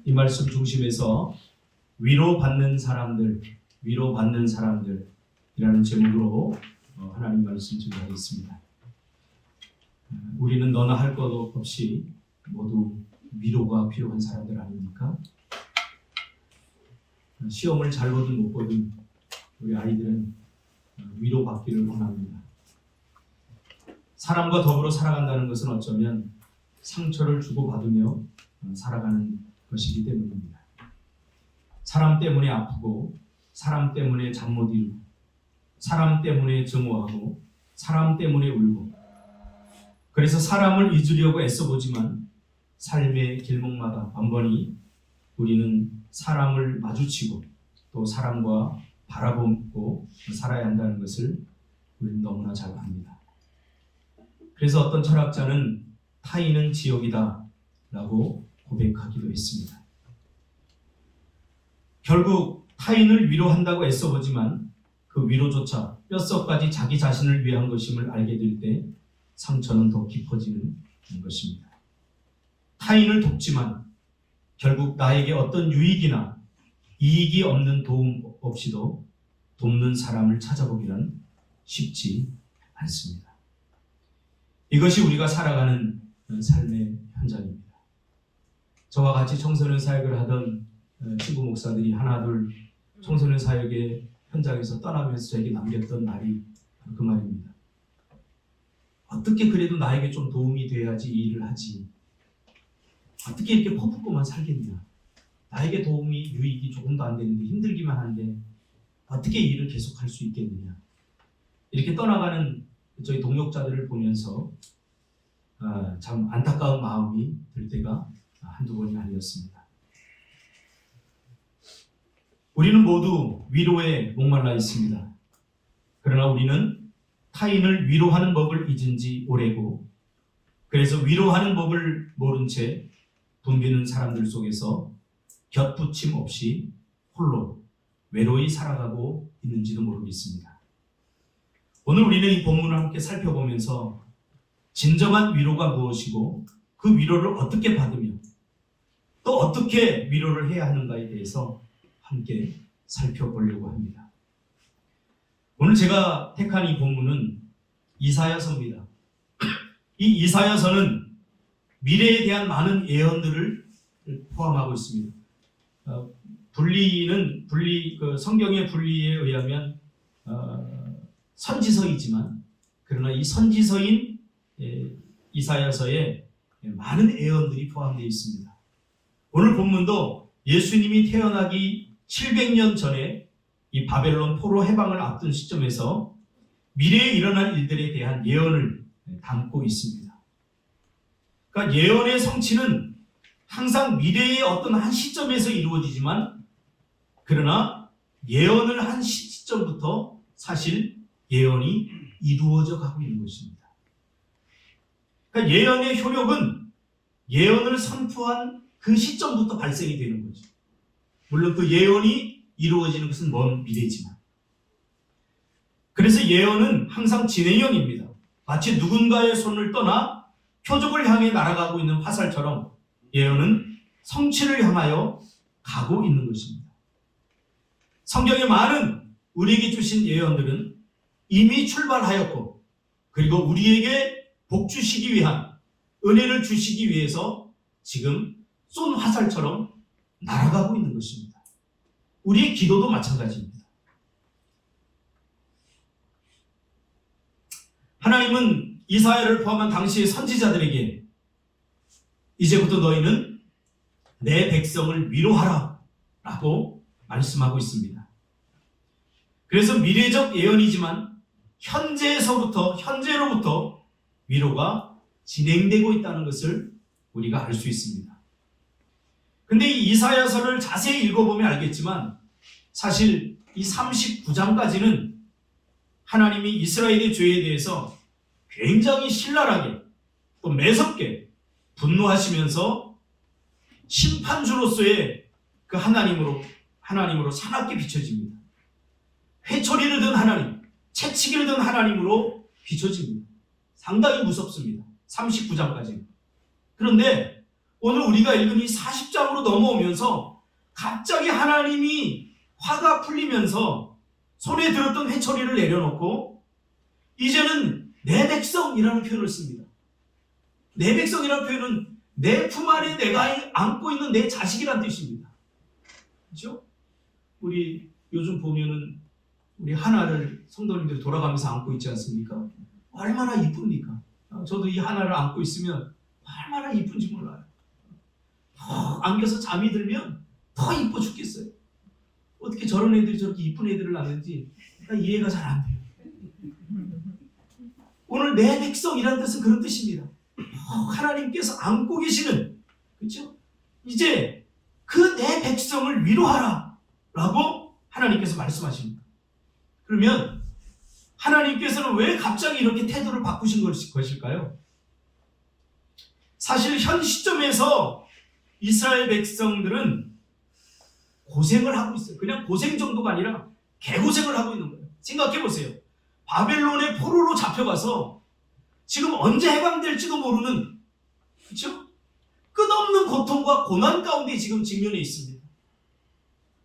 이 말씀 중심에서 위로받는 사람들이라는 제목으로 하나님 말씀 증거하겠습니다. 우리는 너나 할 것 없이 모두 위로가 필요한 사람들 아닙니까? 시험을 잘 보든 못 보든 우리 아이들은 위로받기를 원합니다. 사람과 더불어 살아간다는 것은 어쩌면 상처를 주고받으며 살아가는 것이기 때문입니다. 사람 때문에 아프고, 사람 때문에 잠 못 이루고, 사람 때문에 증오하고, 사람 때문에 울고, 그래서 사람을 잊으려고 애써보지만 삶의 길목마다 번번이 우리는 사람을 마주치고 또 사람과 바라보고 살아야 한다는 것을 우리는 너무나 잘 압니다. 그래서 어떤 철학자는 타인은 지옥이다 라고 고백하기도 했습니다. 결국 타인을 위로한다고 애써보지만 그 위로조차 뼛속까지 자기 자신을 위한 것임을 알게 될 때 상처는 더 깊어지는 것입니다. 타인을 돕지만 결국 나에게 어떤 유익이나 이익이 없는 도움 없이도 돕는 사람을 찾아보기는 쉽지 않습니다. 이것이 우리가 살아가는 삶의 현장입니다. 저와 같이 청소년 사역을 하던 친구 목사들이 하나둘 청소년 사역의 현장에서 떠나면서 저에게 남겼던 말이 그 말입니다. 어떻게 그래도 나에게 좀 도움이 돼야지 이 일을 하지. 어떻게 이렇게 퍼붓고만 살겠냐. 나에게 도움이 유익이 조금도 안 되는데 힘들기만 한데 어떻게 이 일을 계속할 수 있겠느냐. 이렇게 떠나가는 저희 동역자들을 보면서 참 안타까운 마음이 들 때가 한두 번이 아니었습니다. 우리는 모두 위로에 목말라 있습니다. 그러나 우리는 타인을 위로하는 법을 잊은 지 오래고, 그래서 위로하는 법을 모른 채 붐비는 사람들 속에서 곁붙임 없이 홀로 외로이 살아가고 있는지도 모르겠습니다. 오늘 우리는 이 본문을 함께 살펴보면서 진정한 위로가 무엇이고 그 위로를 어떻게 받으며 또 어떻게 위로를 해야 하는가에 대해서 함께 살펴보려고 합니다. 오늘 제가 택한 이 본문은 이사야서입니다. 이 이사야서는 미래에 대한 많은 예언들을 포함하고 있습니다. 성경의 분리에 의하면 선지서이지만 그러나 이 선지서인 이사야서에 많은 예언들이 포함되어 있습니다. 오늘 본문도 예수님이 태어나기 700년 전에 이 바벨론 포로 해방을 앞둔 시점에서 미래에 일어날 일들에 대한 예언을 담고 있습니다. 그러니까 예언의 성취는 항상 미래의 어떤 한 시점에서 이루어지지만 그러나 예언을 한 시점부터 사실 예언이 이루어져 가고 있는 것입니다. 그러니까 예언의 효력은 예언을 선포한 그 시점부터 발생이 되는 거죠. 물론 그 예언이 이루어지는 것은 먼 미래지만. 그래서 예언은 항상 진행형입니다. 마치 누군가의 손을 떠나 표적을 향해 날아가고 있는 화살처럼 예언은 성취를 향하여 가고 있는 것입니다. 성경의 많은 우리에게 주신 예언들은 이미 출발하였고 그리고 우리에게 복 주시기 위한 은혜를 주시기 위해서 지금 쏜 화살처럼 날아가고 있는 것입니다. 우리의 기도도 마찬가지입니다. 하나님은 이사야를 포함한 당시의 선지자들에게 이제부터 너희는 내 백성을 위로하라 라고 말씀하고 있습니다. 그래서 미래적 예언이지만 현재로부터 위로가 진행되고 있다는 것을 우리가 알 수 있습니다. 근데 이 이사야서를 자세히 읽어보면 알겠지만 사실 이 39장까지는 하나님이 이스라엘의 죄에 대해서 굉장히 신랄하게 또 매섭게 분노하시면서 심판주로서의 그 하나님으로 사납게 비춰집니다. 회초리를 든 하나님, 채찍을 든 하나님으로 비춰집니다. 상당히 무섭습니다. 39장까지. 그런데 오늘 우리가 읽은 이 40장으로 넘어오면서 갑자기 하나님이 화가 풀리면서 손에 들었던 회초리를 내려놓고 이제는 내 백성이라는 표현을 씁니다. 내 백성이라는 표현은 내 품 안에 내가 안고 있는 내 자식이란 뜻입니다. 그렇죠? 우리 요즘 보면은 우리 하나를 성도님들이 돌아가면서 안고 있지 않습니까? 얼마나 이쁩니까? 저도 이 하나를 안고 있으면 얼마나 이쁜지 몰라요. 안겨서 잠이 들면 더 이뻐 죽겠어요. 어떻게 저런 애들이 저렇게 이쁜 애들을 낳는지 이해가 잘 안 돼요. 오늘 내 백성이라는 뜻은 그런 뜻입니다. 하나님께서 안고 계시는, 그렇죠? 이제 그 내 백성을 위로하라 라고 하나님께서 말씀하십니다. 그러면 하나님께서는 왜 갑자기 이렇게 태도를 바꾸신 것일까요? 사실 현 시점에서 이스라엘 백성들은 고생을 하고 있어요. 그냥 고생 정도가 아니라 개고생을 하고 있는 거예요. 생각해 보세요. 바벨론의 포로로 잡혀가서 지금 언제 해방될지도 모르는, 그렇죠? 끝없는 고통과 고난 가운데 지금 직면해 있습니다.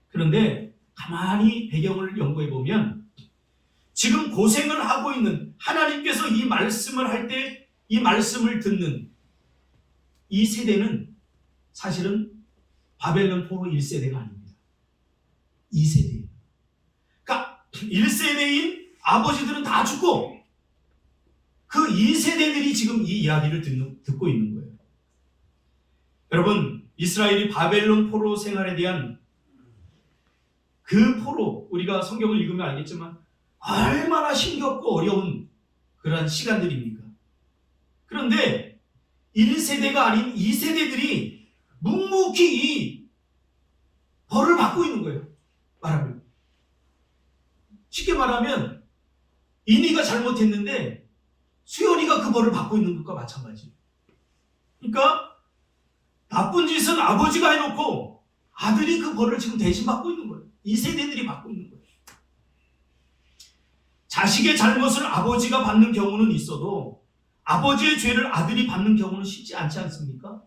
그런데 가만히 배경을 연구해 보면 지금 고생을 하고 있는 하나님께서 이 말씀을 할 때 이 말씀을 듣는 이 세대는 사실은 바벨론 포로 1세대가 아닙니다. 2세대예요. 그러니까 1세대인 아버지들은 다 죽고 그 2세대들이 지금 이 이야기를 듣고 있는 거예요. 여러분, 이스라엘이 바벨론 포로 생활에 대한 그 포로, 우리가 성경을 읽으면 알겠지만 얼마나 힘겹고 어려운 그런 시간들입니까? 그런데 1세대가 아닌 2세대들이 묵묵히 이 벌을 받고 있는 거예요. 말하면. 쉽게 말하면 인이가 잘못했는데 수연이가 그 벌을 받고 있는 것과 마찬가지예요. 그러니까 나쁜 짓은 아버지가 해놓고 아들이 그 벌을 지금 대신 받고 있는 거예요. 2세대들이 받고 있는 거예요. 자식의 잘못을 아버지가 받는 경우는 있어도 아버지의 죄를 아들이 받는 경우는 쉽지 않지 않습니까?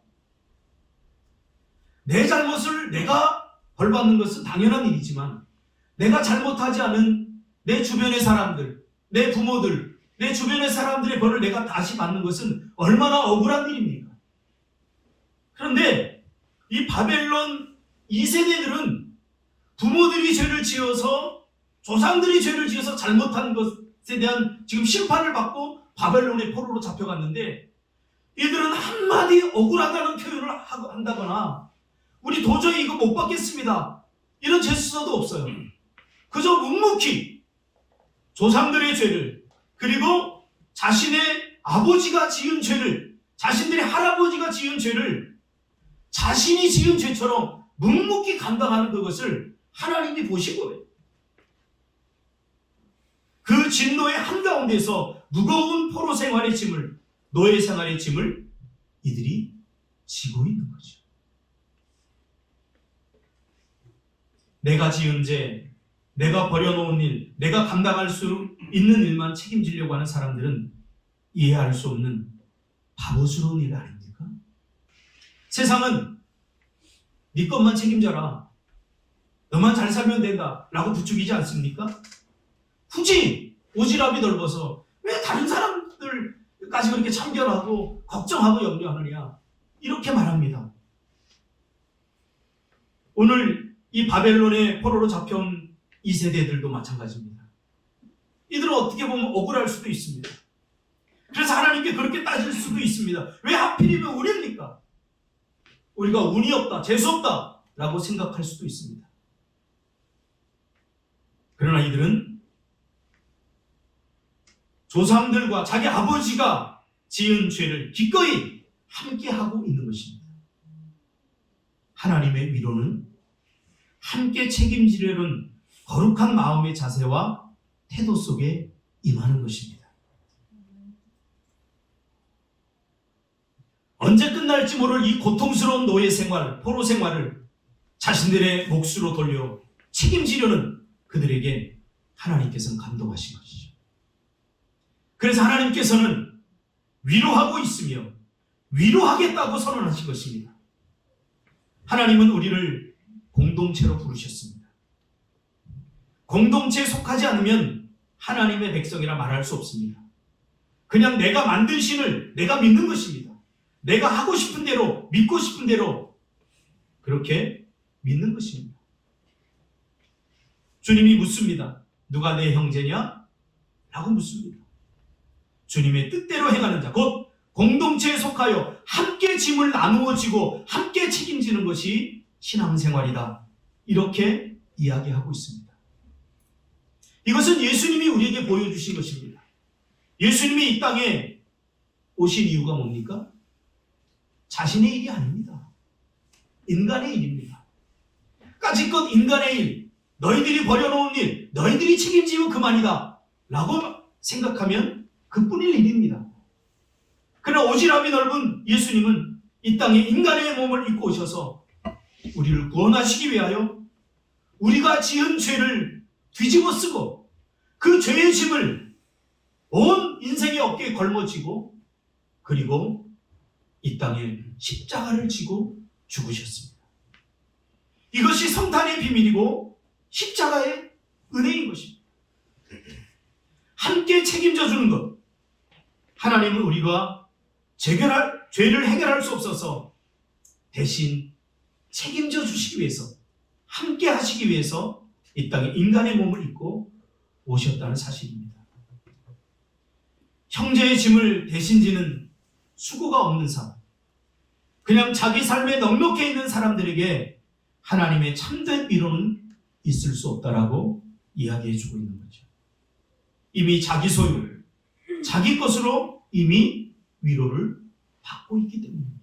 내 잘못을 내가 벌받는 것은 당연한 일이지만 내가 잘못하지 않은 내 주변의 사람들, 내 부모들, 내 주변의 사람들의 벌을 내가 다시 받는 것은 얼마나 억울한 일입니까? 그런데 이 바벨론 2세대들은 부모들이 죄를 지어서 조상들이 죄를 지어서 잘못한 것에 대한 지금 심판을 받고 바벨론의 포로로 잡혀갔는데 이들은 한마디 억울하다는 표현을 한다거나 우리 도저히 이거 못 받겠습니다 이런 제스처도 없어요. 그저 묵묵히 조상들의 죄를 그리고 자신의 아버지가 지은 죄를 자신들의 할아버지가 지은 죄를 자신이 지은 죄처럼 묵묵히 감당하는 그것을 하나님이 보신 거예요. 그 진노의 한가운데서 무거운 포로 생활의 짐을, 노예 생활의 짐을 이들이 지고 있는 거죠. 내가 지은 죄, 내가 버려놓은 일, 내가 감당할 수 있는 일만 책임지려고 하는 사람들은 이해할 수 없는 바보스러운 일 아닙니까? 세상은 네 것만 책임져라, 너만 잘 살면 된다 라고 부추기지 않습니까? 굳이 오지랖이 넓어서 왜 다른 사람들까지 그렇게 참견하고 걱정하고 염려하느냐 이렇게 말합니다. 오늘 이 바벨론의 포로로 잡혀온 2세대들도 마찬가지입니다. 이들은 어떻게 보면 억울할 수도 있습니다. 그래서 하나님께 그렇게 따질 수도 있습니다. 왜 하필이면 우리입니까? 우리가 운이 없다, 재수없다 라고 생각할 수도 있습니다. 그러나 이들은 조상들과 자기 아버지가 지은 죄를 기꺼이 함께하고 있는 것입니다. 하나님의 위로는 함께 책임지려는 거룩한 마음의 자세와 태도 속에 임하는 것입니다. 언제 끝날지 모를 이 고통스러운 노예 생활, 포로 생활을 자신들의 몫으로 돌려 책임지려는 그들에게 하나님께서는 감동하신 것이죠. 그래서 하나님께서는 위로하고 있으며 위로하겠다고 선언하신 것입니다. 하나님은 우리를 공동체로 부르셨습니다. 공동체에 속하지 않으면 하나님의 백성이라 말할 수 없습니다. 그냥 내가 만든 신을 내가 믿는 것입니다. 내가 하고 싶은 대로, 믿고 싶은 대로 그렇게 믿는 것입니다. 주님이 묻습니다. 누가 내 형제냐? 라고 묻습니다. 주님의 뜻대로 행하는 자, 곧 공동체에 속하여 함께 짐을 나누어 지고 함께 책임지는 것이 신앙생활이다. 이렇게 이야기하고 있습니다. 이것은 예수님이 우리에게 보여주신 것입니다. 예수님이 이 땅에 오신 이유가 뭡니까? 자신의 일이 아닙니다. 인간의 일입니다. 까짓것 인간의 일, 너희들이 버려놓은 일, 너희들이 책임지면 그만이다 라고 생각하면 그뿐일 일입니다. 그러나 오지랖이 넓은 예수님은 이 땅에 인간의 몸을 입고 오셔서 우리를 구원하시기 위하여 우리가 지은 죄를 뒤집어 쓰고 그 죄의 짐을 온 인생의 어깨에 걸머쥐고 그리고 이 땅에 십자가를 지고 죽으셨습니다. 이것이 성탄의 비밀이고 십자가의 은혜인 것입니다. 함께 책임져 주는 것. 하나님은 우리가 죄를 해결할 수 없어서 대신 책임져 주시기 위해서, 함께 하시기 위해서 이 땅에 인간의 몸을 입고 오셨다는 사실입니다. 형제의 짐을 대신 지는 수고가 없는 삶, 그냥 자기 삶에 넉넉해 있는 사람들에게 하나님의 참된 위로는 있을 수 없다라고 이야기해 주고 있는 거죠. 이미 자기 소유, 자기 것으로 이미 위로를 받고 있기 때문입니다.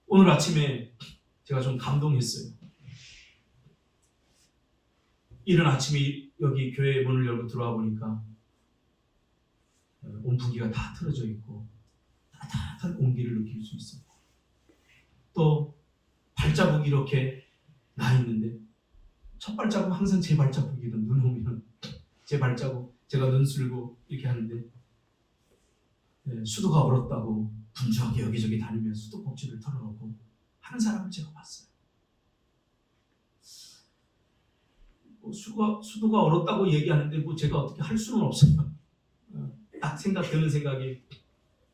오늘 아침에 제가 좀 감동했어요. 이른 아침에 여기 교회 문을 열고 들어와 보니까 온풍기가 다 틀어져 있고 따뜻한 온기를 느낄 수 있어요. 또 발자국이 이렇게 나 있는데 첫 발자국 항상 제 발자국이든 눈 오면 제 발자국, 제가 눈 쓸고 이렇게 하는데 수도가 얼었다고 분주하게 여기저기 다니면서 수도꼭지를 털어놓고 하는 사람을 제가 봤어요. 수도가 얼었다고 얘기하는데 제가 어떻게 할 수는 없어요. 딱 드는 생각이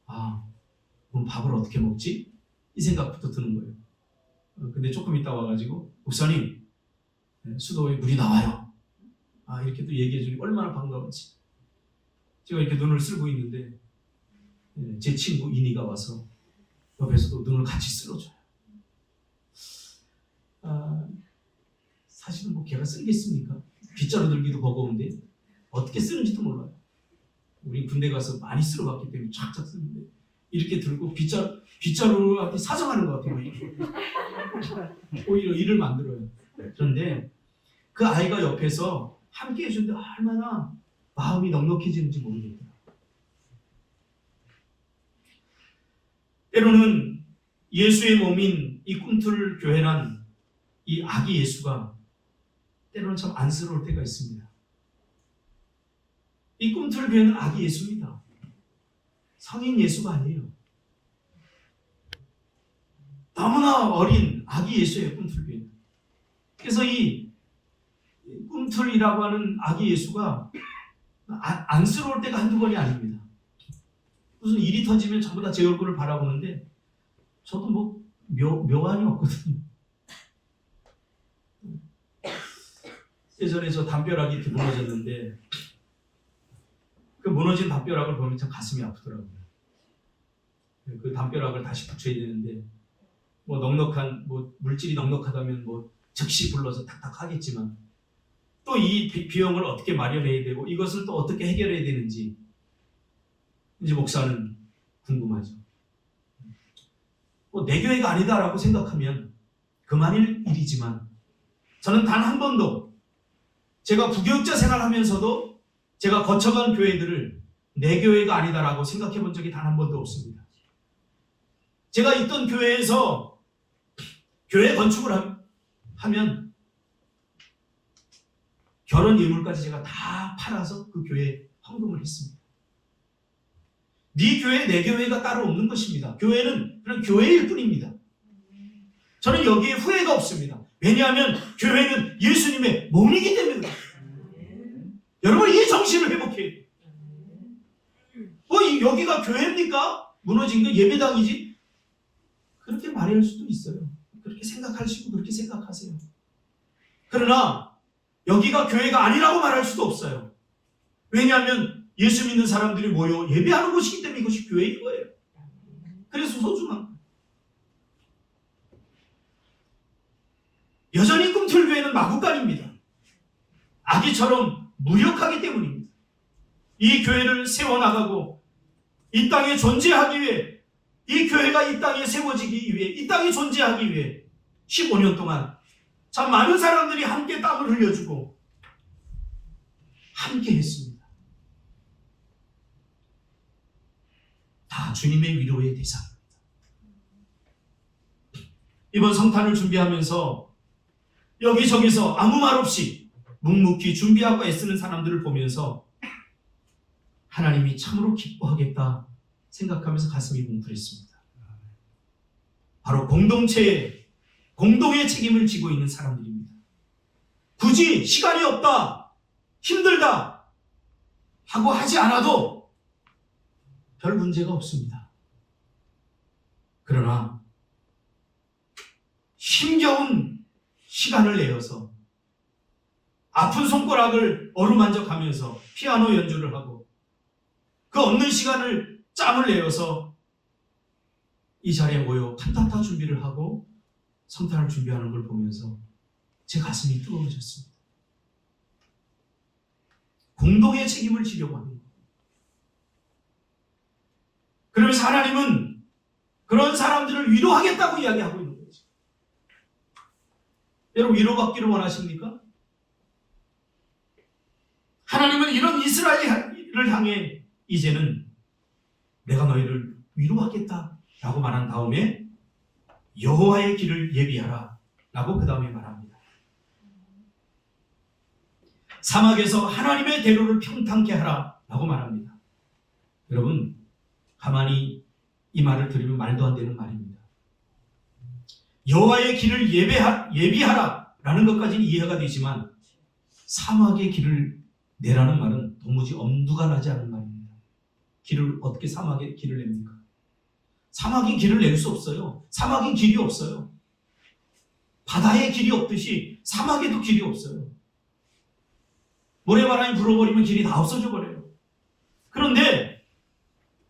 그럼 밥을 어떻게 먹지? 이 생각부터 드는 거예요. 근데 조금 있다 와가지고 목사님 수도에 물이 나와요. 이렇게 또 얘기해 주니 얼마나 반가운지. 제가 이렇게 눈을 쓸고 있는데 제 친구 이니가 와서 옆에서도 눈을 같이 쓸어줘요. 사실은 걔가 쓰겠습니까? 빗자루 들기도 버거운데 어떻게 쓰는지도 몰라요. 우리 군대 가서 많이 쓸어봤기 때문에 착착 쓰는데 이렇게 들고 빗자루한테 사정하는 것 같아요. 오히려 일을 만들어요. 그런데 그 아이가 옆에서 함께 해주는데 얼마나 마음이 넉넉해지는지 모르겠더라고요. 때로는 예수의 몸인 이 꿈틀 교회란 이 아기 예수가 때로는 참 안쓰러울 때가 있습니다. 이 꿈틀 교회는 아기 예수입니다. 성인 예수가 아니에요. 너무나 어린 아기 예수예요, 꿈틀 교회는. 그래서 이 꿈틀이라고 하는 아기 예수가 안쓰러울 때가 한두 번이 아닙니다. 무슨 일이 터지면 전부 다 제 얼굴을 바라보는데 저도 묘안이 없거든요. 예전에 저 담벼락이 이렇게 무너졌는데 그 무너진 담벼락을 보면 참 가슴이 아프더라고요. 그 담벼락을 다시 붙여야 되는데 넉넉한 물질이 넉넉하다면 즉시 불러서 탁탁 하겠지만 또 이 비용을 어떻게 마련해야 되고 이것을 또 어떻게 해결해야 되는지 이제 목사는 궁금하죠. 내 교회가 아니다라고 생각하면 그만일 일이지만 저는 단 한 번도 제가 부교육자 생활하면서도 제가 거쳐간 교회들을 내 교회가 아니다라고 생각해 본 적이 단 한 번도 없습니다. 제가 있던 교회에서 교회 건축을 하면 결혼 예물까지 제가 다 팔아서 그 교회에 헌금을 했습니다. 네 교회, 내 교회가 따로 없는 것입니다. 교회는 그냥 교회일 뿐입니다. 저는 여기에 후회가 없습니다. 왜냐하면 교회는 예수님의 몸이기 때문에. 여러분, 이 정신을 회복해야 돼요. 여기가 교회입니까? 무너진 거 예배당이지? 그렇게 말할 수도 있어요. 그렇게 생각하시고 그렇게 생각하세요. 그러나 여기가 교회가 아니라고 말할 수도 없어요. 왜냐하면 예수 믿는 사람들이 모여 예배하는 곳이기 때문에 이것이 교회인 거예요. 그래서 소중한 거예요. 여전히 꿈틀교회는 마구간입니다. 아기처럼 무력하기 때문입니다. 이 교회를 세워나가고 이 땅에 존재하기 위해, 이 교회가 이 땅에 세워지기 위해, 이 땅에 존재하기 위해 15년 동안 참 많은 사람들이 함께 땀을 흘려주고 함께 했습니다. 다 주님의 위로의 대상입니다. 이번 성탄을 준비하면서 여기저기서 아무 말 없이 묵묵히 준비하고 애쓰는 사람들을 보면서 하나님이 참으로 기뻐하겠다 생각하면서 가슴이 뭉클했습니다. 바로 공동의 책임을 지고 있는 사람들입니다. 굳이 시간이 없다, 힘들다 하고 하지 않아도 별 문제가 없습니다. 그러나 힘겨운 시간을 내어서 아픈 손가락을 어루만져 가면서 피아노 연주를 하고 그 없는 시간을 짬을 내어서 이 자리에 모여 칸타타 준비를 하고 성탄을 준비하는 걸 보면서 제 가슴이 뜨거워졌습니다. 공동의 책임을 지려고 하는 거예요. 그러면서 하나님은 그런 사람들을 위로하겠다고 이야기하고 있는 거죠. 여러분, 위로받기를 원하십니까? 하나님은 이런 이스라엘을 향해 이제는 내가 너희를 위로하겠다라고 말한 다음에 여호와의 길을 예비하라 라고 그 다음에 말합니다. 사막에서 하나님의 대로를 평탄케 하라 라고 말합니다. 여러분, 가만히 이 말을 들으면 말도 안 되는 말입니다. 여호와의 길을 예비하라 라는 것까지는 이해가 되지만 사막의 길을 내라는 말은 도무지 엄두가 나지 않는 말입니다. 길을 어떻게 사막에 길을 냅니까? 사막이 길을 낼 수 없어요. 사막엔 길이 없어요. 바다에 길이 없듯이 사막에도 길이 없어요. 모래바람이 불어버리면 길이 다 없어져 버려요. 그런데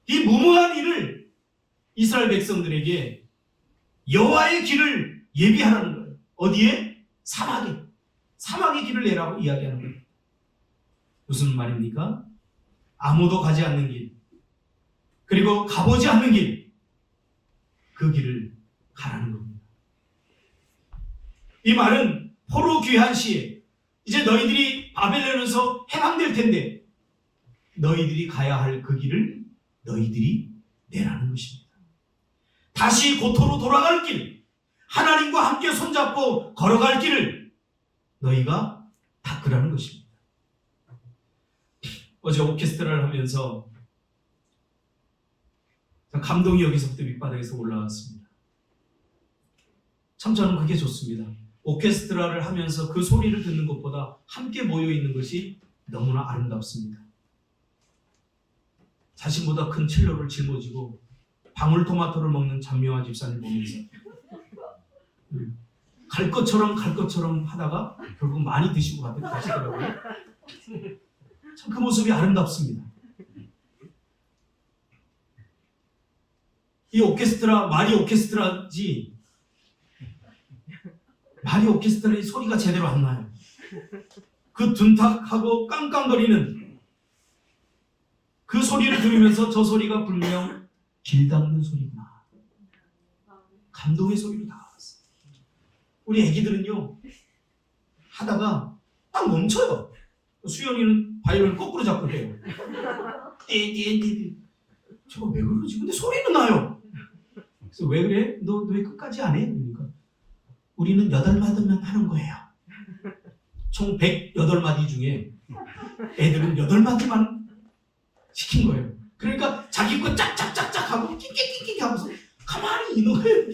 이 무모한 일을 이스라엘 백성들에게 여호와의 길을 예비하라는 거예요. 어디에? 사막에. 사막의 길을 내라고 이야기하는 거예요. 무슨 말입니까? 아무도 가지 않는 길, 그리고 가보지 않는 길, 그 길을 가라는 겁니다. 이 말은 포로 귀환 시에 이제 너희들이 바벨론에서 해방될 텐데 너희들이 가야 할 그 길을 너희들이 내라는 것입니다. 다시 고토로 돌아갈 길, 하나님과 함께 손잡고 걸어갈 길을 너희가 닦으라는 것입니다. 어제 오케스트라를 하면서 감동이 여기서부터 밑바닥에서 올라왔습니다. 참 저는 그게 좋습니다. 오케스트라를 하면서 그 소리를 듣는 것보다 함께 모여있는 것이 너무나 아름답습니다. 자신보다 큰 첼로를 짊어지고 방울토마토를 먹는 장명화 집사님 보면서 갈 것처럼 하다가 결국 많이 드시고 가시더라고요. 참 그 모습이 아름답습니다. 이 오케스트라, 말이 오케스트라지 말이 오케스트라의 소리가 제대로 안 나요. 그 둔탁하고 깡깡거리는 그 소리를 들으면서 저 소리가 분명 길 닦는 소리구나. 감동의 소리로 다가왔어요. 우리 애기들은요, 하다가 딱 멈춰요. 수연이는 바이올린을 거꾸로 잡고 해요. 띠띠띠띠. 저거 왜 그러지? 근데 소리는 나요. 그래서 왜 그래? 너 왜 끝까지 안 해? 그러니까 우리는 8마디만 하는 거예요. 총 108마디 중에 애들은 8마디만 시킨 거예요. 그러니까 자기 거 짝짝짝짝 하고 끽끽끽 하면서 가만히 있는 거예요.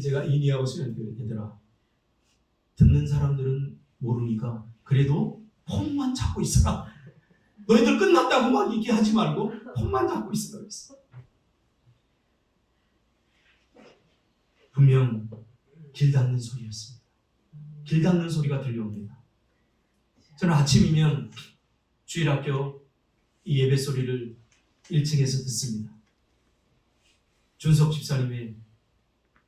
제가 이니하고 수련교회 얘들아, 듣는 사람들은 모르니까 그래도 폰만 잡고 있어라. 너희들 끝났다고 막 얘기하지 말고 폰만 잡고 있으라 그랬어. 분명 길 닦는 소리였습니다. 길 닦는 소리가 들려옵니다. 저는 아침이면 주일학교 이 예배 소리를 1층에서 듣습니다. 준석 집사님의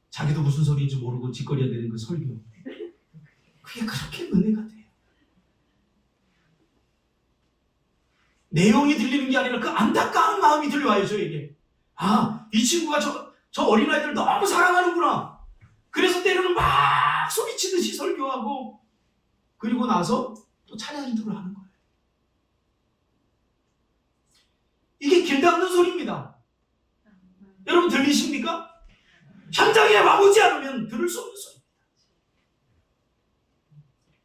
자기도 무슨 소리인지 모르고 짓거려야 되는 그 설교, 그게 그렇게 은혜가 돼요. 내용이 들리는 게 아니라 그 안타까운 마음이 들려와요. 저에게 이 친구가 저 어린아이들 너무 사랑하는구나. 그래서 때로는 막 소리치듯이 설교하고 그리고 나서 또 찬양 인도를 하는 거예요. 이게 길 닦는 소리입니다. 여러분 들리십니까? 현장에 와보지 않으면 들을 수 없는 소리입니다.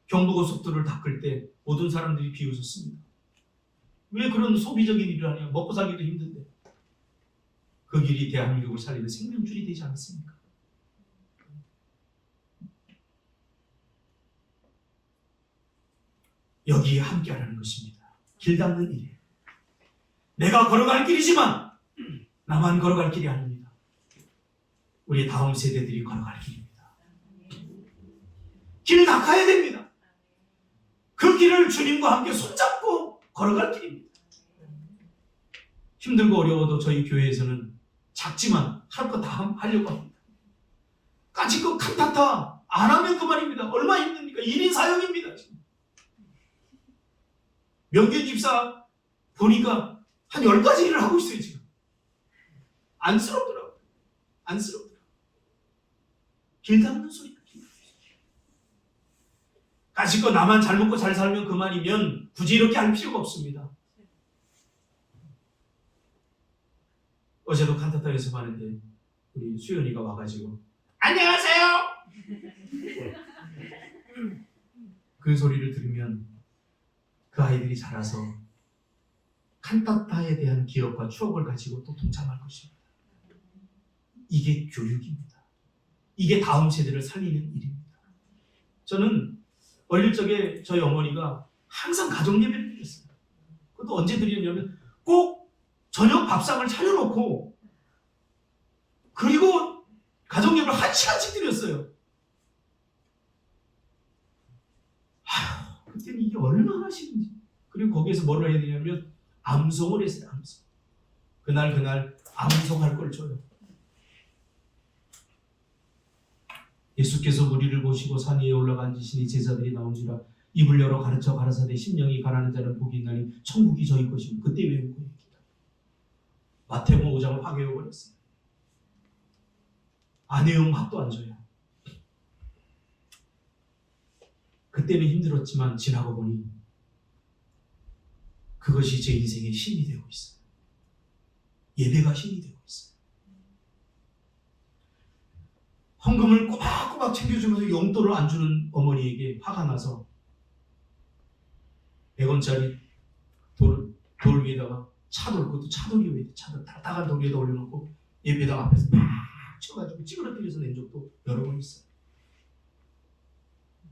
경부고속도로를 닦을 때 모든 사람들이 비웃었습니다. 왜 그런 소비적인 일을 하냐? 먹고 살기도 힘든데. 그 길이 대한민국을 살리는 생명줄이 되지 않았습니까? 여기에 함께하라는 것입니다. 길 닦는 일이에요. 내가 걸어갈 길이지만 나만 걸어갈 길이 아닙니다. 우리 다음 세대들이 걸어갈 길입니다. 길 닦아야 됩니다. 그 길을 주님과 함께 손잡고 걸어갈 길입니다. 힘들고 어려워도 저희 교회에서는 작지만 할 거 다 하려고 합니다. 까짓거 칸타타 안 하면 그만입니다. 얼마나 힘듭니까? 1인 사역입니다. 지금. 명균 집사 보니까 한 10가지 일을 하고 있어요. 지금. 안쓰럽더라고요. 안쓰럽더라고요. 길 닦는 소리가 까짓거 나만 잘 먹고 잘 살면 그만이면 굳이 이렇게 할 필요가 없습니다. 어제도 칸타타 연습하는데 우리 수연이가 와가지고 안녕하세요. 그 소리를 들으면 그 아이들이 자라서 칸타타에 대한 기억과 추억을 가지고 또 동참할 것입니다. 이게 교육입니다. 이게 다음 세대를 살리는 일입니다. 저는 어릴 적에 저희 어머니가 항상 가정 예배를 드렸어요. 그것도 언제 드렸냐면 꼭 저녁 밥상을 차려놓고 그리고 가정 예배를 1시간씩 드렸어요. 그때는 이게 얼마나 싫은지. 그리고 거기에서 뭘 해야 되냐면 암송을 했어요. 암송. 그날 암송할 걸 줘요. 예수께서 무리를 보시고 산 위에 올라가 앉으시니 제자들이 나온지라 입을 열어 가르쳐 가라사대 심령이 가라는 자는 복이 있나니 천국이 저희 것입니다. 그때 외운 거예요. 마태복음 5장을 확 외워버렸어요. 안 외우면 밥도 안 줘요. 그때는 힘들었지만 지나고 보니 그것이 제 인생의 힘이 되고 있어요. 예배가 힘이 되고 있어요. 헌금을 꼬박꼬박 챙겨주면서 용돈을 안 주는 어머니에게 화가 나서 100원짜리 돌 위에다가 차돌, 그것도 차돌이 왜 돼? 차돌 딱딱한 돌 위에다 올려놓고 예배당 앞에서 막 쳐가지고 찌그러뜨려서 낸 적도 여러 번 있어요.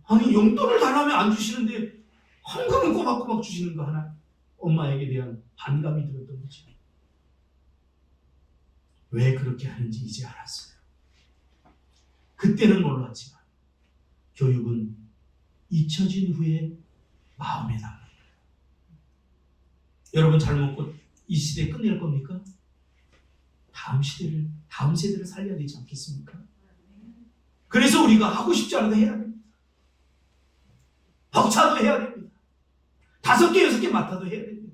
아니 용돈을 달라면 안 주시는데 헌금은 꼬박꼬박 주시는 거 하나, 엄마에게 대한 반감이 들었던 거죠. 왜 그렇게 하는지 이제 알았어요. 그때는 몰랐지만 교육은 잊혀진 후에 마음에 남는 거예요. 여러분 잘 먹고 이 시대 끝낼 겁니까? 다음 세대를 살려야 되지 않겠습니까? 그래서 우리가 하고 싶지 않아도 해야 됩니다. 벅차도 해야 됩니다. 5개, 6개 맡아도 해야 됩니다.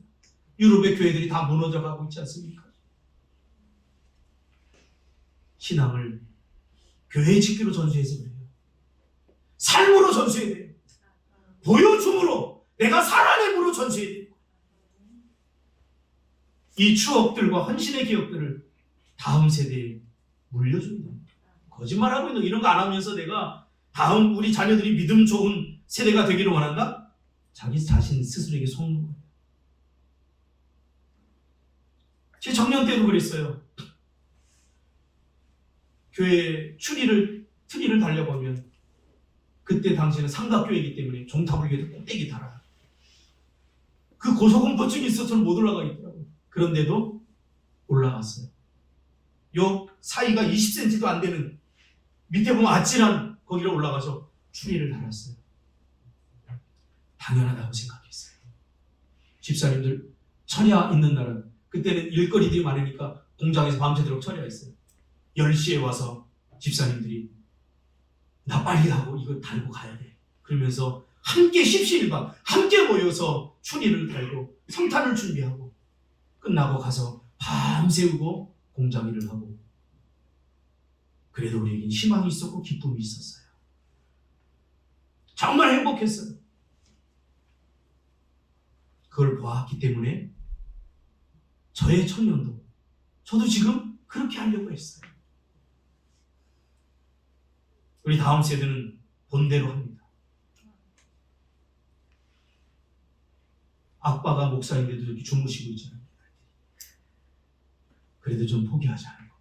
유럽의 교회들이 다 무너져가고 있지 않습니까? 신앙을 교회 짓기로 전수해서 그래요. 삶으로 전수해야 돼요. 보여줌으로, 내가 살아냄으로 전수해야 돼요. 이 추억들과 헌신의 기억들을 다음 세대에 물려준다. 거짓말하고 있는 이런 거 안 하면서 내가 다음 우리 자녀들이 믿음 좋은 세대가 되기를 원한다? 자기 자신 스스로에게 속는 거예요. 제 청년 때도 그랬어요. 교회 추리를 트리를 달려보면 그때 당시에는 삼각교회이기 때문에 종탑을 위해서 꼭대기 달아요. 그 고소공포증이 있어서 저는 못 올라가겠더라고요. 그런데도 올라갔어요. 요 사이가 20cm도 안 되는 밑에 보면 아찔한 거기를 올라가서 추리를 달았어요. 당연하다고 생각했어요. 집사님들 철야 있는 날은 그때는 일거리들이 많으니까 공장에서 밤새도록 철야했어요. 10시에 와서 집사님들이 나 빨리 가고 이거 달고 가야 돼. 그러면서 함께 십시일반 함께 모여서 추리를 달고 성탄을 준비하고 끝나고 가서 밤새우고 공장 일을 하고 그래도 우리에겐 희망이 있었고 기쁨이 있었어요. 정말 행복했어요. 그걸 보았기 때문에 저의 청년도 저도 지금 그렇게 하려고 했어요. 우리 다음 세대는 본대로 합니다. 아빠가 목사인데도 이렇게 주무시고 있잖아요. 그래도 좀 포기하지 않아요.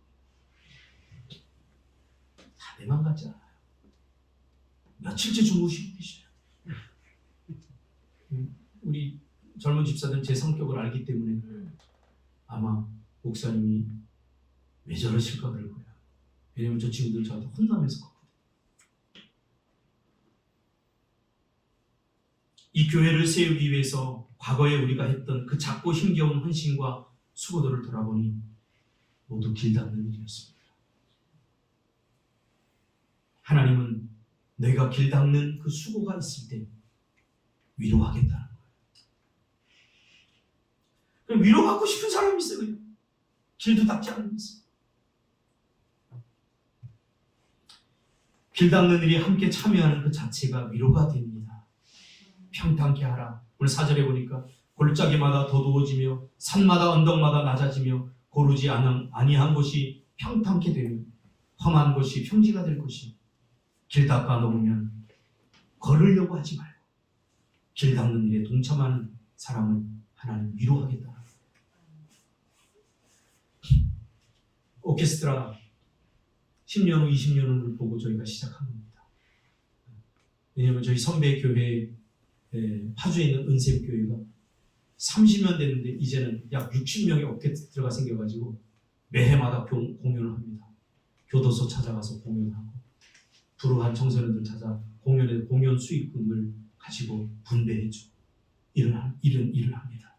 다 내만 같지 않아요. 며칠째 주무시고 계셔요. 우리 젊은 집사들은 제 성격을 알기 때문에 아마 목사님이 왜 저러실까 그럴 거예요. 왜냐면 저 친구들 저한테 혼나면서 컸거든요. 이 교회를 세우기 위해서 과거에 우리가 했던 그 작고 힘겨운 헌신과 수고들을 돌아보니 모두 길닦는 일이었습니다. 하나님은 내가 길닦는 그 수고가 있을 때 위로하겠다는 거예요. 그럼 위로받고 싶은 사람이 있어요. 그냥. 길도 닦지 않으면서. 길닦는 일이 함께 참여하는 그 자체가 위로가 됩니다. 평탄케 하라. 오늘 4절에 보니까 골짜기마다 더더워지며 산마다 언덕마다 낮아지며 고르지 아니한 곳이 평탄케 되며 험한 곳이 평지가 될 것이 길 닦아 놓으면 걸으려고 하지 말고 길 닦는 일에 동참하는 사람을 하나님 위로하겠다. 오케스트라 10년 후 20년 후를 보고 저희가 시작한 겁니다. 왜냐하면 저희 선배 교회 파주에 있는 은샘교회가 30년 됐는데 이제는 약 60명의 오케스트라가 생겨가지고 매해마다 공연을 합니다. 교도소 찾아가서 공연하고 불우한 청소년들 찾아 공연 수익금을 가지고 분배해주고 이런 일을 합니다.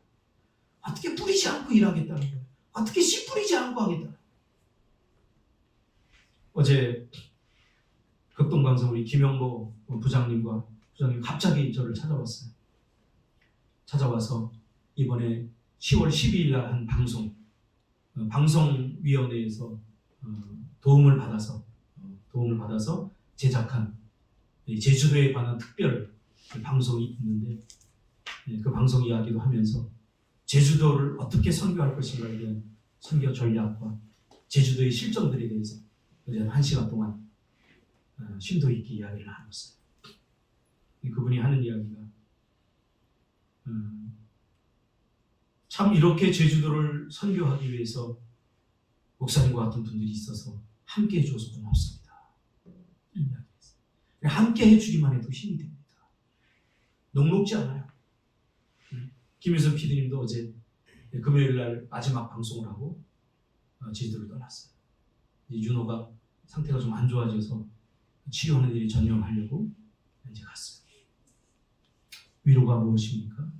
어떻게 뿌리지 않고 일하겠다는 거예요. 어떻게 씨 뿌리지 않고 하겠다. 어제 극동방송 우리 김영보 부장님 갑자기 저를 찾아왔어요. 찾아와서 이번에 10월 12일 날 한 방송위원회에서 도움을 받아서 제작한 제주도에 관한 특별 방송이 있는데 그 방송 이야기도 하면서 제주도를 어떻게 선교할 것인가에 대한 선교 전략과 제주도의 실정들에 대해서 어제 1시간 동안 심도 있게 이야기를 나눴어요. 그분이 하는 이야기가 참 이렇게 제주도를 선교하기 위해서 목사님과 같은 분들이 있어서 함께 해줘서 고맙습니다. 이런 이야기였어요. 함께 해주기만 해도 힘이 됩니다. 녹록지 않아요. 김효선 PD님도 어제 금요일 날 마지막 방송을 하고 제주도를 떠났어요. 윤호가 상태가 좀 안 좋아져서 치료하는 일이 전념하려고 이제 갔어요. 위로가 무엇입니까?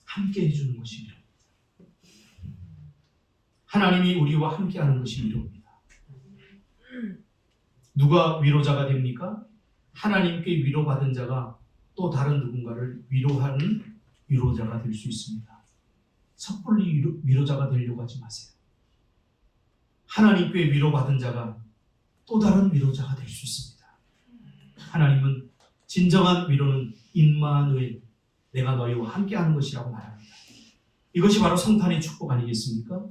함께 해주는 것이 위로입니다. 하나님이 우리와 함께하는 것이 위로입니다. 누가 위로자가 됩니까? 하나님께 위로받은 자가 또 다른 누군가를 위로하는 위로자가 될 수 있습니다. 섣불리 위로자가 되려고 하지 마세요. 하나님께 위로받은 자가 또 다른 위로자가 될 수 있습니다. 하나님은 진정한 위로는 임마누엘, 내가 너희와 함께하는 것이라고 말합니다. 이것이 바로 성탄의 축복 아니겠습니까?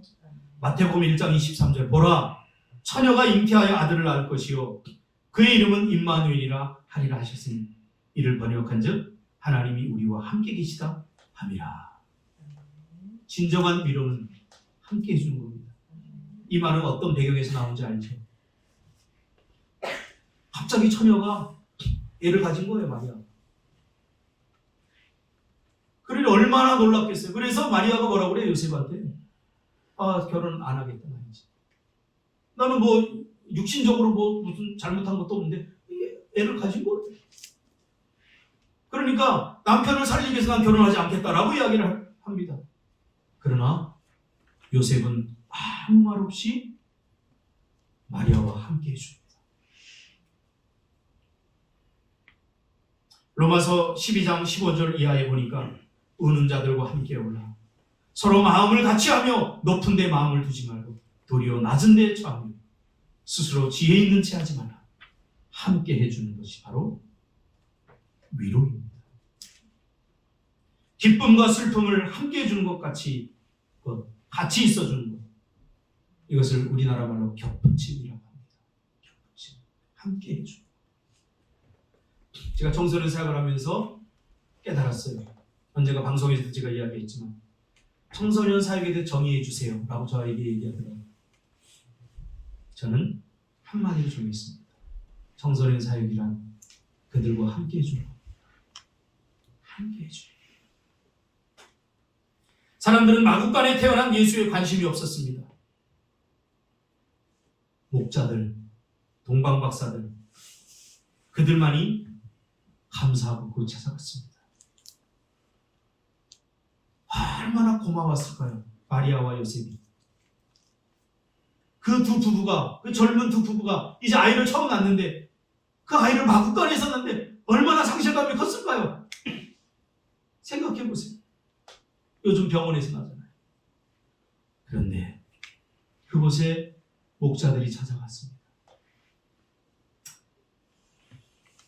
마태복음 1장 23절 보라 처녀가 잉태하여 아들을 낳을 것이요 그의 이름은 임마누엘이라 하리라 하셨으니 이를 번역한즉 하나님이 우리와 함께 계시다 함이라. 진정한 위로는 함께 해주는 겁니다. 이 말은 어떤 배경에서 나온지 알죠? 갑자기 처녀가 애를 가진 거예요, 마리아. 그러니 얼마나 놀랍겠어요. 그래서 마리아가 뭐라고 그래요, 요셉한테? 결혼 안 하겠다, 나 이제. 나는 뭐 육신적으로 뭐 무슨 잘못한 것도 없는데 애를 가진 거예요. 그러니까 남편을 살리기 위해서 난 결혼하지 않겠다라고 이야기를 합니다. 그러나 요셉은 아무 말 없이 마리아와 함께 해줍니다. 로마서 12장 15절 이하에 보니까 우는 자들과 함께 올라 서로 마음을 같이 하며 높은 데 마음을 두지 말고 도리어 낮은 데 처하며 스스로 지혜 있는 채 하지 말라. 함께 해주는 것이 바로 위로입니다. 기쁨과 슬픔을 함께 해주는 것 같이 있어주는 것. 이것을 우리나라 말로 겹붙임이라고 합니다. 겹붙임. 함께 해주는 것. 제가 청소년 사역을 하면서 깨달았어요. 언젠가 방송에서도 제가 이야기했지만 청소년 사역에 대해 정의해 주세요 라고 저에게 얘기하더라고요. 저는 한마디로 정했습니다. 청소년 사역이란 그들과 함께 해주는 것. 함께 해주는 것. 사람들은 마국간에 태어난 예수에 관심이 없었습니다. 목자들, 동방박사들, 그들만이 감사하고 그곳 찾아갔습니다. 얼마나 고마웠을까요? 마리아와 요셉이. 그 두 부부가, 그 젊은 두 부부가 이제 아이를 처음 낳는데 그 아이를 마국간에 있었는데 얼마나 상실감이 컸을까요? 생각해보세요. 요즘 병원에서 나잖아요. 그런데 그곳에 목자들이 찾아갔습니다.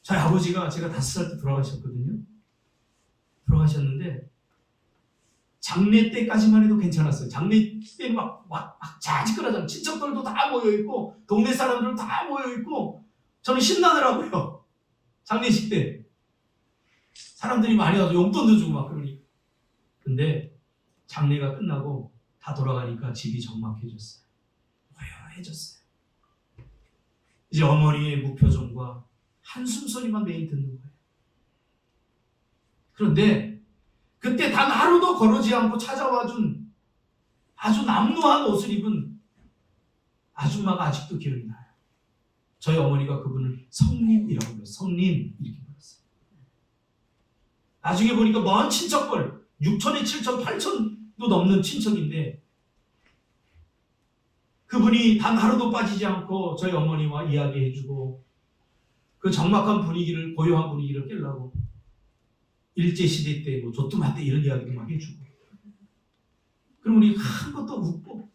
저희 아버지가 제가 5살 때 돌아가셨거든요. 돌아가셨는데 장례 때까지만 해도 괜찮았어요. 장례 때 막 자지껄하잖아요. 친척들도 다 모여있고 동네 사람들 다 모여있고 저는 신나더라고요. 장례식 때 사람들이 많이 와서 용돈도 주고 막 그러니까. 근데 장례가 끝나고 다 돌아가니까 집이 적막해졌어요. 고요해졌어요. 이제 어머니의 무표정과 한숨 소리만 매일 듣는 거예요. 그런데 그때 단 하루도 거르지 않고 찾아와준 아주 남루한 옷을 입은 아줌마가 아직도 기억이 나요. 저희 어머니가 그분을 성님이라고 불렀어요. 성님 이렇게 불렀어요. 나중에 보니까 먼 친척들 6천에 7천, 8천도 넘는 친척인데 그분이 단 하루도 빠지지 않고 저희 어머니와 이야기해주고 그 적막한 분위기를, 고요한 분위기를 깨려고 일제시대 때 뭐 조뚜마 때 이런 이야기도 막 해주고 그럼 우리 한 것도 웃고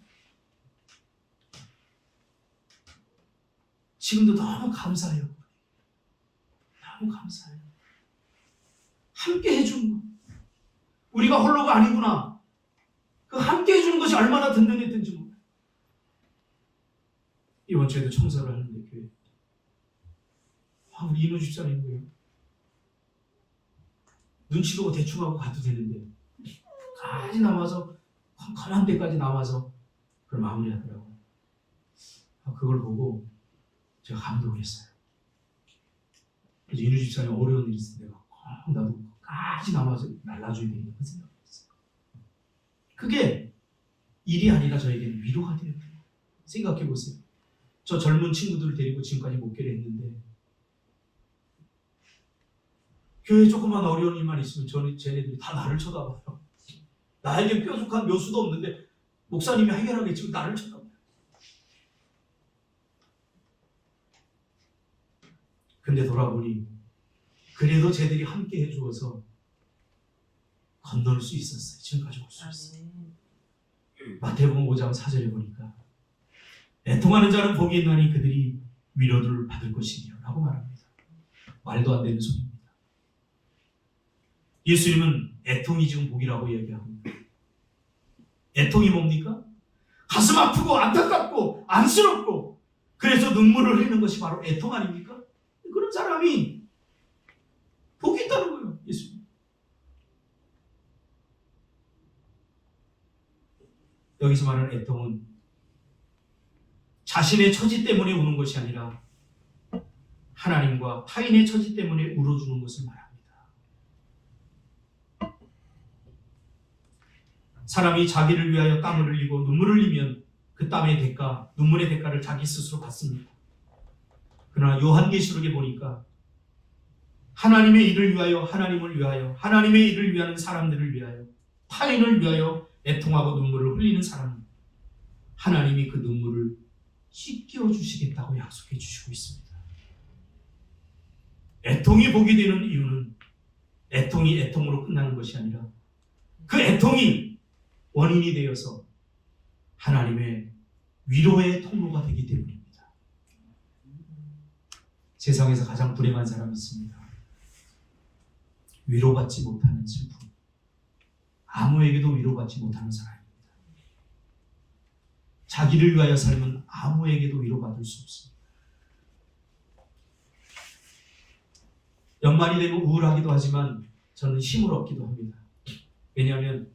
지금도 너무 감사해요. 너무 감사해요. 함께 해주는 거. 우리가 홀로가 아니구나. 그 함께 해주는 것이 얼마나 든든했던지 몰라요. 이번 주에도 청소를 하는데 교회 우리 이노 집사님 거예요. 눈치 보고 대충 하고 가도 되는데 까지 남아서 컴컴한 데까지 남아서 그걸 마무리하더라고요. 그걸 보고 제가 감동을 했어요. 그래서 이노 집사님 어려운 일이 있을 때 나도 까지 남아서 날라줘야 되겠다 그 생각을 했어요. 그게 일이 아니라 저에게는 위로가 돼요. 생각해 보세요. 저 젊은 친구들을 데리고 지금까지 목회를 했는데 교회에 조그만 어려운 일만 있으면 쟤네들이 다 나를 쳐다봐요. 나에게 뾰족한 묘수도 없는데 목사님이 해결하겠지 나를 쳐다봐요. 근데 돌아보니 그래도 쟤들이 함께 해주어서 건널 수 있었어요. 지금까지 올 수 있어요. 마태복음 5장 4절에 보니까 애통하는 자는 복이 있나니 그들이 위로를 받을 것이며 라고 말합니다. 말도 안 되는 소리입니다. 예수님은 애통이 지금 복이라고 얘기합니다. 애통이 뭡니까? 가슴 아프고 안타깝고 안쓰럽고 그래서 눈물을 흘리는 것이 바로 애통 아닙니까? 그런 사람이 복이 있다는 거예요. 예수님. 여기서 말하는 애통은 자신의 처지 때문에 우는 것이 아니라 하나님과 타인의 처지 때문에 울어주는 것을 말합니다. 사람이 자기를 위하여 땀을 흘리고 눈물을 흘리면 그 땀의 대가, 눈물의 대가를 자기 스스로 받습니다. 그러나 요한계시록에 보니까 하나님의 일을 위하여, 하나님을 위하여, 하나님의 일을 위하는 사람들을 위하여, 타인을 위하여 애통하고 눈물을 흘리는 사람은 하나님이 그 눈물을 씻겨 주시겠다고 약속해 주시고 있습니다. 애통이 복이 되는 이유는 애통이 애통으로 끝나는 것이 아니라 그 애통이 원인이 되어서 하나님의 위로의 통로가 되기 때문입니다. 세상에서 가장 불행한 사람이 있습니다. 위로받지 못하는 슬픔. 아무에게도 위로받지 못하는 사람입니다. 자기를 위하여 살면 아무에게도 위로받을 수 없습니다. 연말이 되면 우울하기도 하지만 저는 힘을 얻기도 합니다. 왜냐하면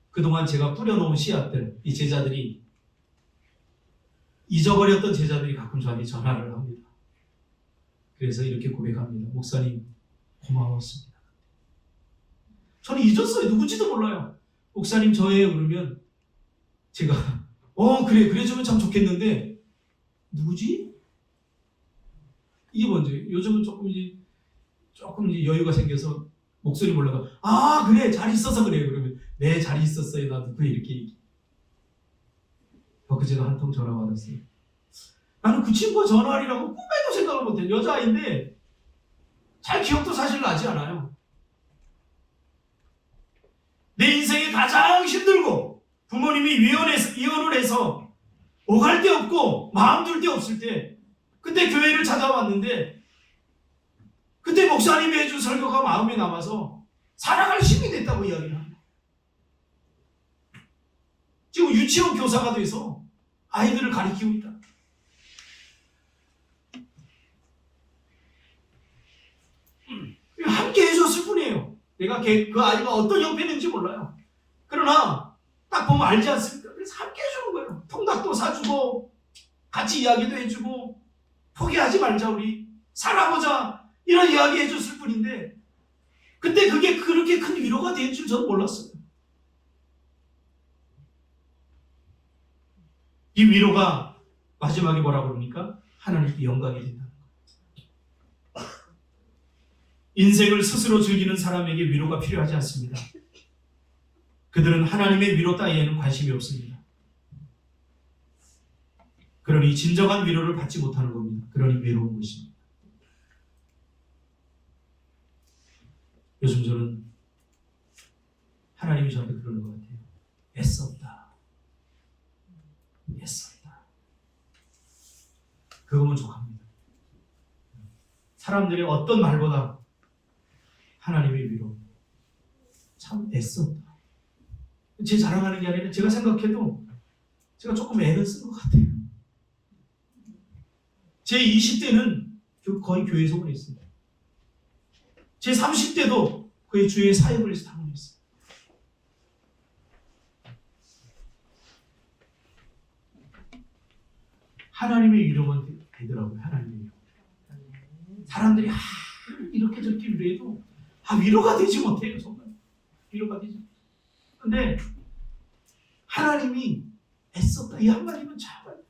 그동안 제가 뿌려놓은 씨앗들, 이 제자들이, 잊어버렸던 제자들이 가끔 저한테 전화를 합니다. 그래서 이렇게 고백합니다. 목사님, 고마웠습니다. 저는 잊었어요. 누군지도 몰라요. 목사님 저예요. 그러면 제가 그래 그래주면 참 좋겠는데 누구지? 이게 뭔지 요즘은 조금 이제 여유가 생겨서 목소리 몰라가 그래 잘 있어서 그래. 그러면 네 잘 있었어요. 나 누구 이렇게 얘기. 그제도 한 통 전화 받았어요. 나는 그 친구가 전화하리라고 꿈에도 생각을 못해. 여자아이인데 잘 기억도 사실 나지 않아요. 내 인생에 가장 힘들고 부모님이 이혼을 해서 오갈 데 없고 마음 둘 데 없을 때 그때 교회를 찾아왔는데 그때 목사님이 해준 설교가 마음에 남아서 살아갈 힘이 됐다고 이야기를 합니다. 지금 유치원 교사가 돼서 아이들을 가르치고 있다. 함께 해줬을 뿐이에요. 내가 그 아이가 어떤 형편인지 몰라요. 그러나 딱 보면 알지 않습니까? 그래서 함께 해주는 거예요. 통닭도 사주고 같이 이야기도 해주고 포기하지 말자 우리 살아보자 이런 이야기 해줬을 뿐인데 그때 그게 그렇게 큰 위로가 된 줄 저는 몰랐어요. 이 위로가 마지막에 뭐라고 그럽니까? 하나님께 영광이 된다는 거예요. 인생을 스스로 즐기는 사람에게 위로가 필요하지 않습니다. 그들은 하나님의 위로 따위에는 관심이 없습니다. 그러니 진정한 위로를 받지 못하는 겁니다. 그러니 외로운 것입니다. 요즘 저는 하나님이 저한테 그러는 것 같아요. 애썼다. 애썼다. 그거면 족합니다. 사람들의 어떤 말보다 하나님의 위로 참 애썼다. 제 자랑하는 게 아니라 제가 생각해도 제가 조금 애를 쓴 것 같아요. 제 20대는 거의 교회 소문했습니다. 제 30대도 거의 주의 사역을 해서 당원했어요. 하나님의 위로만 되더라고요. 하나님의 위로. 사람들이 이렇게 저렇게 위로해도 위로가 되지 못해요. 정말 위로가 되지 못해요. 근데 하나님이 애썼다 이 한마디면 정말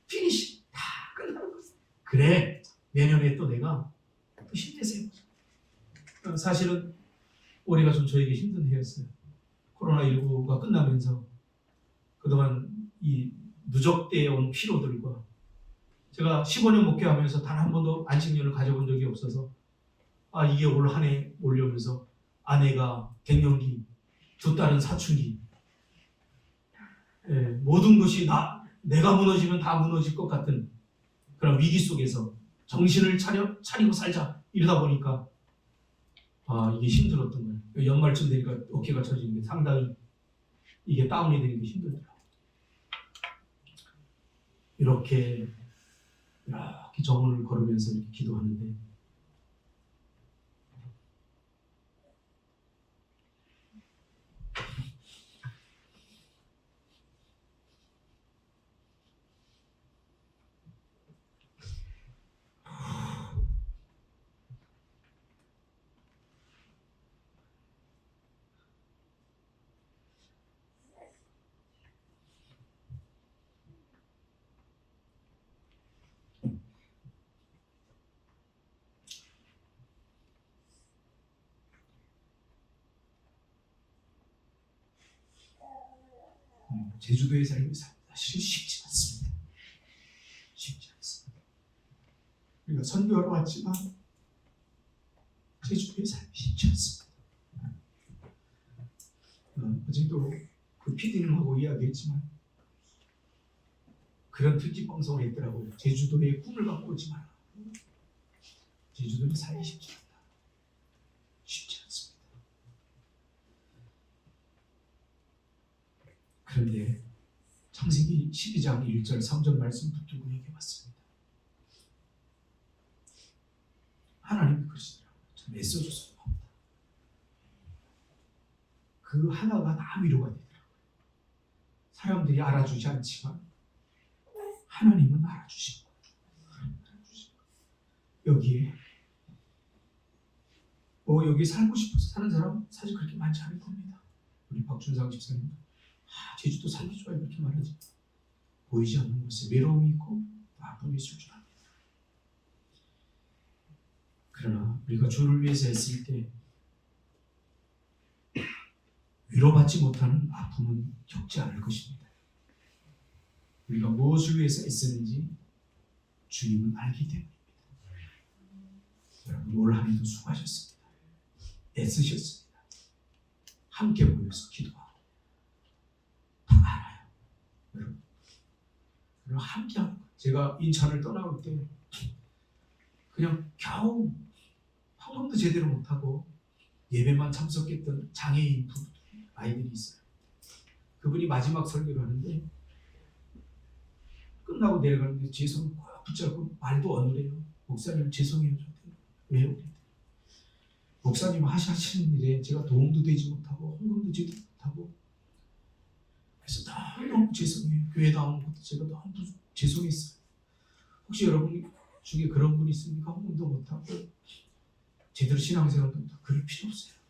피니시 다 끝나는 거예요. 그래 내년에 또 내가 또 힘내서 해보자. 사실은 올해가 좀 저에게 힘든 해였어요. 코로나19가 끝나면서 그동안 이 누적되어 온 피로들과 제가 15년 목회하면서 단 한 번도 안식년을 가져본 적이 없어서 이게 올 한 해 올려오면서 아내가 갱년기, 두 딸은 사춘기, 모든 것이 내가 무너지면 다 무너질 것 같은 그런 위기 속에서 정신을 차리고 살자 이러다 보니까 이게 힘들었던 거예요. 연말쯤 되니까 어깨가 처지는 게 상당히 이게 다운이 되는 게 힘들더라고요. 이렇게 정원을 걸으면서 이렇게 기도하는데 제주도에 살고 사실 쉽지 않습니다. 쉽지 않습니다. 우리가 선교하러 왔지만 제주도에 살기 쉽지 않습니다. 어제도 그 PD님하고 이야기했지만 그런 특집 방송을 했더라고요. 제주도에 꿈을 갖고 오지 마라. 제주도에 살기 쉽지 않다. 쉽지 않습니다. 그런데 창세기 12장 1절 3절 말씀 붙들고 얘기해봤습니다. 하나님이 그러시더라고요. 참 애써줘서 고맙다. 그 하나가 다 위로가 되더라고요. 사람들이 알아주지 않지만 하나님은 알아주시고 여기에 여기 살고 싶어서 사는 사람 사실 그렇게 많지 않을 겁니다. 우리 박준상 집사님 제주도 살기 좋아요 그렇게 말하지 보이지 않는 곳에 외로움이 있고 아픔이 있을 줄 압니다. 그러나 우리가 주를 위해서 했을 때 위로받지 못하는 아픔은 겪지 않을 것입니다. 우리가 무엇을 위해서 애쓰는지 주님은 알기 때문입니다. 여러분 올 한 해도 수고하셨습니다. 애쓰셨습니다. 함께 모여서 기도하고 다 알아요. 여러분 함께 하는 거예요. 제가 인천을 떠나올 때 그냥 겨우 헌금도 제대로 못하고 예배만 참석했던 장애인 부부들 아이들이 있어요. 그분이 마지막 설교를 하는데 끝나고 내려가는데 제 손을 꽉 붙잡고 말도 어눌해요. 목사님 죄송해요. 왜요? 목사님 하시는 일에 제가 도움도 되지 못하고 헌금도 제대로 못하고 그래서 너무 죄송해요. 교회 나오는 것도 제가 너무 죄송했어요. 혹시 여러분 중에 그런 분이 있습니까? 헌금도 못하고 제대로 신앙생활도 못하고 그럴 필요 없어요.